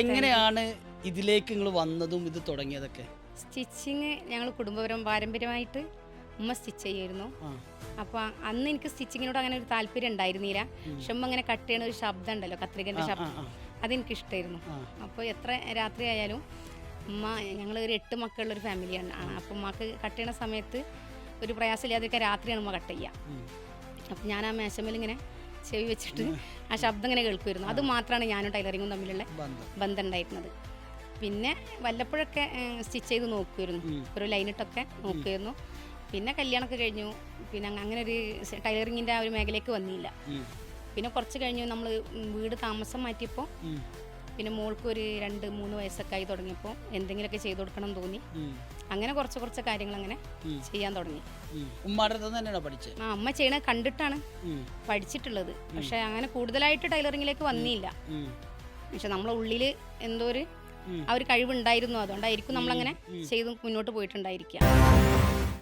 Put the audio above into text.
എങ്ങനെയാണ് ഇതിലേക്ക് നിങ്ങൾ വന്നതും ഇത് തുടങ്ങിയതൊക്കെ? സ്റ്റിച്ചിങ് ഞങ്ങൾ പാരമ്പര്യമായിട്ട് ഉമ്മ സ്റ്റിച്ച് ചെയ്യായിരുന്നു. അപ്പോൾ അന്ന് എനിക്ക് സ്റ്റിച്ചിങ്ങിനോട് അങ്ങനെ ഒരു താല്പര്യം ഉണ്ടായിരുന്നില്ല. പക്ഷെ ഉമ്മ അങ്ങനെ കട്ട് ചെയ്യണ ഒരു ശബ്ദം ഉണ്ടല്ലോ, കത്രികൻ്റെ ശബ്ദം, അതെനിക്കിഷ്ടമായിരുന്നു. അപ്പോൾ എത്ര രാത്രി ആയാലും ഉമ്മ, ഞങ്ങൾ ഒരു 8 മക്കളുള്ളൊരു ഫാമിലിയാണ്. അപ്പോൾ ഉമ്മക്ക് കട്ട് ചെയ്യണ സമയത്ത് ഒരു പ്രയാസമില്ലാതൊക്കെ രാത്രിയാണ് ഉമ്മ കട്ട് ചെയ്യുക. അപ്പം ഞാൻ ആ മേശമേൽ ഇങ്ങനെ ചെവി വെച്ചിട്ട് ആ ശബ്ദം ഇങ്ങനെ കേൾക്കുമായിരുന്നു. അത് മാത്രമാണ് ഞാനും ടൈലറിങ്ങും തമ്മിലുള്ള ബന്ധം ഉണ്ടായിരുന്നത്. പിന്നെ വല്ലപ്പോഴൊക്കെ സ്റ്റിച്ച് ചെയ്ത് നോക്കുമായിരുന്നു, ഒരു ലൈനിട്ടൊക്കെ നോക്കുമായിരുന്നു. പിന്നെ കല്യാണമൊക്കെ കഴിഞ്ഞു. പിന്നെ അങ്ങനെ ഒരു ടൈലറിങ്ങിൻ്റെ ആ ഒരു മേഖലയ്ക്ക് വന്നില്ല. പിന്നെ കുറച്ച് കഴിഞ്ഞു നമ്മൾ വീട് താമസം മാറ്റിയപ്പോൾ പിന്നെ മോൾക്ക് ഒരു 2-3 വയസ്സൊക്കെ ആയി തുടങ്ങിയപ്പോൾ എന്തെങ്കിലുമൊക്കെ ചെയ്തു കൊടുക്കണം തോന്നി. അങ്ങനെ കുറച്ച് കാര്യങ്ങൾ അങ്ങനെ ചെയ്യാൻ തുടങ്ങി. അമ്മ ചെയ്യണ കണ്ടിട്ടാണ് പഠിച്ചിട്ടുള്ളത്. പക്ഷെ അങ്ങനെ കൂടുതലായിട്ട് ടൈലറിങ്ങിലേക്ക് വന്നില്ല. പക്ഷെ നമ്മളെ ഉള്ളിൽ എന്തോ ഒരു ആ ഒരു കഴിവുണ്ടായിരുന്നു. അതുകൊണ്ടായിരിക്കും നമ്മളങ്ങനെ ചെയ്ത് മുന്നോട്ട് പോയിട്ടുണ്ടായിരിക്കുക.